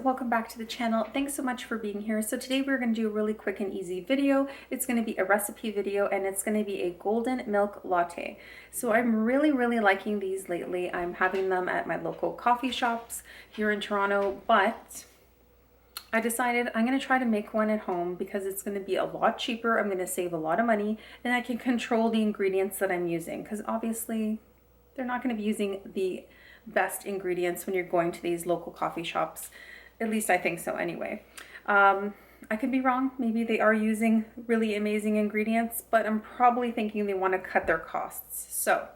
Welcome back to the channel. Thanks so much for being here. So today we're going to do a really quick and easy video. It's going to be a recipe video and it's going to be a golden milk latte. So I'm really liking these lately. I'm having them at my local coffee shops here in Toronto, but I decided I'm going to try to make one at home because it's going to be a lot cheaper. I'm going to save a lot of money and I can control the ingredients that I'm using, because obviously they're not going to be using the best ingredients when you're going to these local coffee shops. At least I think so anyway. I could be wrong. Maybe they are using really amazing ingredients, but I'm probably thinking they want to cut their costs. So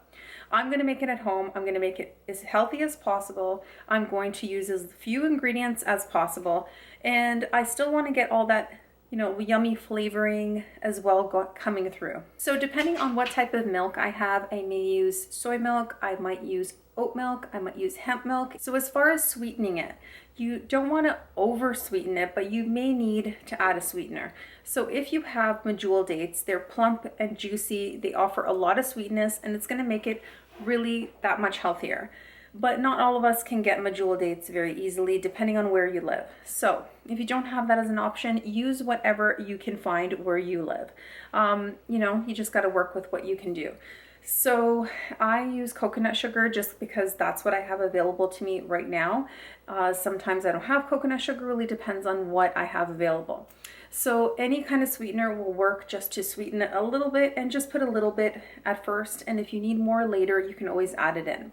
I'm going to make it at home. I'm going to make it as healthy as possible. I'm going to use as few ingredients as possible. And I still want to get all that, you know, yummy flavoring as well coming through. So depending on what type of milk I have, I may use soy milk, I might use oat milk, I might use hemp milk. So as far as sweetening it, you don't want to over sweeten it, but you may need to add a sweetener. So if you have medjool dates, they're plump and juicy, they offer a lot of sweetness, and it's going to make it really that much healthier. But not all of us can get medjool dates very easily depending on where you live. So if you don't have that as an option, use whatever you can find where you live. You know, you just got to work with what you can do. So I use coconut sugar just because that's what I have available to me right now. Sometimes I don't have coconut sugar, really depends on what I have available. So any kind of sweetener will work just to sweeten it a little bit, and just put a little bit at first. And if you need more later, you can always add it in.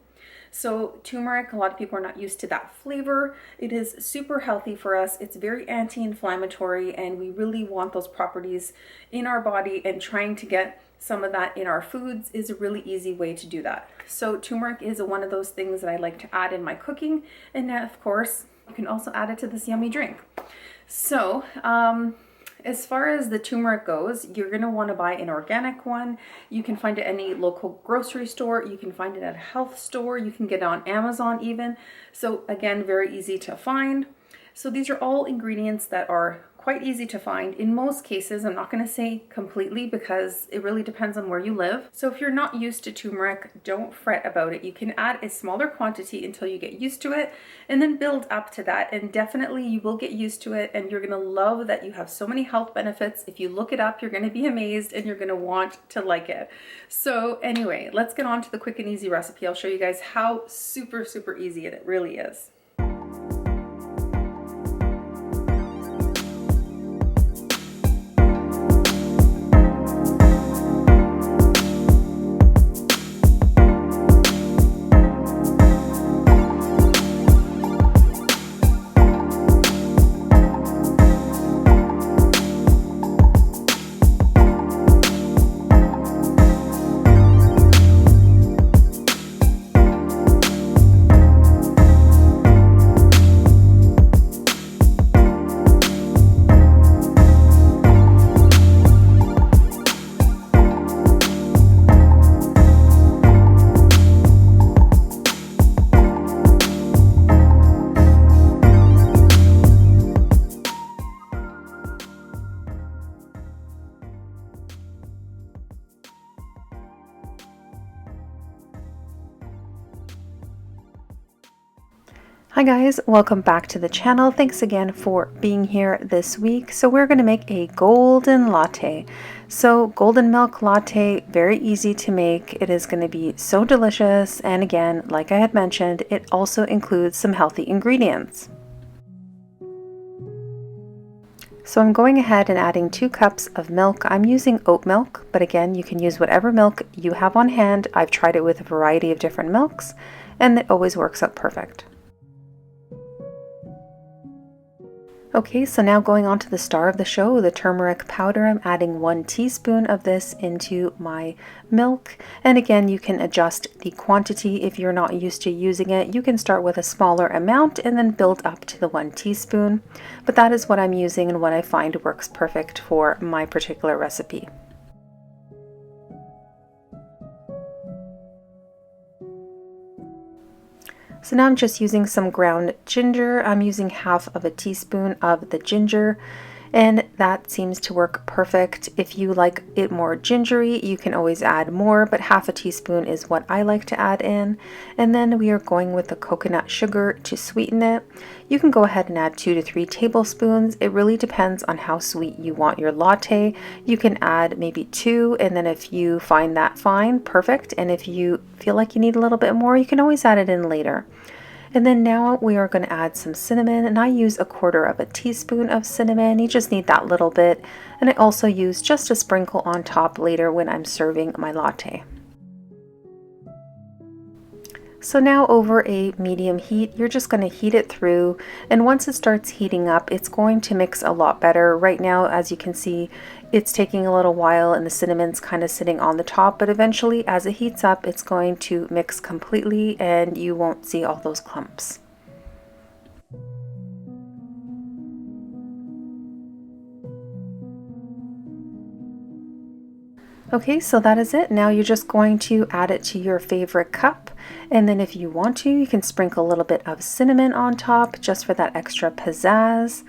So turmeric, a lot of people are not used to that flavor. It is super healthy for us. It's very anti-inflammatory, and we really want those properties in our body, and trying to get some of that in our foods is a really easy way to do that. So turmeric is one of those things that I like to add in my cooking. And then of course, you can also add it to this yummy drink. So as far as the turmeric goes, you're going to want to buy an organic one. You can find it at any local grocery store. You can find it at a health store. You can get it on Amazon even. So again, very easy to find. So these are all ingredients that are quite easy to find. In most cases, I'm not going to say completely because it really depends on where you live. So if you're not used to turmeric, don't fret about it. You can add a smaller quantity until you get used to it, and then build up to that. And definitely you will get used to it, and you're going to love that you have so many health benefits. If you look it up, you're going to be amazed and you're going to want to like it. So anyway, let's get on to the quick and easy recipe. I'll show you guys how super easy it really is. Hi guys, welcome back to the channel. Thanks again for being here this week. So we're going to make a golden latte. So golden milk latte, very easy to make. It is going to be so delicious. And again, like I had mentioned, it also includes some healthy ingredients. So I'm going ahead and adding 2 cups of milk. I'm using oat milk, but again, you can use whatever milk you have on hand. I've tried it with a variety of different milks, and it always works out perfect. Okay, so now going on to the star of the show, the turmeric powder. I'm adding 1 teaspoon of this into my milk. And again, you can adjust the quantity if you're not used to using it. You can start with a smaller amount and then build up to the 1 teaspoon. But that is what I'm using and what I find works perfect for my particular recipe. So now I'm just using some ground ginger. I'm using half of a teaspoon of the ginger, and that seems to work perfect. If you like it more gingery, you can always add more, but half a teaspoon is what I like to add in. And then we are going with the coconut sugar to sweeten it. You can go ahead and add 2 to 3 tablespoons. It really depends on how sweet you want your latte. You can add maybe 2, and then if you find that fine, perfect. And if you feel like you need a little bit more, you can always add it in later. And then now we are going to add some cinnamon, and I use 1/4 teaspoon of cinnamon. You just need that little bit. And I also use just a sprinkle on top later when I'm serving my latte. So now over a medium heat, you're just going to heat it through, and once it starts heating up, it's going to mix a lot better. Right now, as you can see, it's taking a little while and the cinnamon's kind of sitting on the top, but eventually as it heats up, it's going to mix completely and you won't see all those clumps. Okay, so that is it. Now you're just going to add it to your favorite cup. And then if you want to, you can sprinkle a little bit of cinnamon on top just for that extra pizzazz.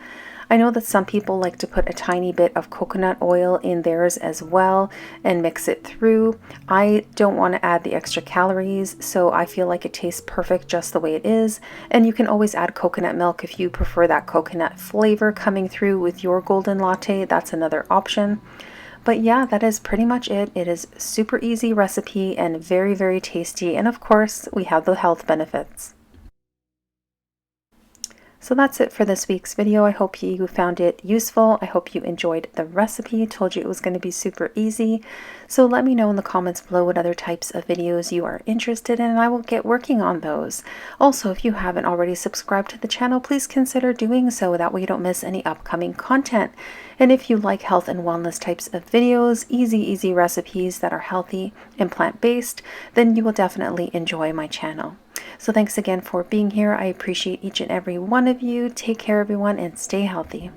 I know that some people like to put a tiny bit of coconut oil in theirs as well and mix it through. I don't want to add the extra calories, so I feel like it tastes perfect just the way it is. And you can always add coconut milk if you prefer that coconut flavor coming through with your golden latte. That's another option. But yeah, that is pretty much it. It is a super easy recipe and very, very tasty. And of course, we have the health benefits. So that's it for this week's video. I hope you found it useful. I hope you enjoyed the recipe. Told you it was going to be super easy. So let me know in the comments below what other types of videos you are interested in, and I will get working on those. Also, if you haven't already subscribed to the channel, please consider doing so. That way you don't miss any upcoming content. And if you like health and wellness types of videos, easy recipes that are healthy and plant-based, then you will definitely enjoy my channel. So thanks again for being here. I appreciate each and every one of you. Take care, everyone, and stay healthy.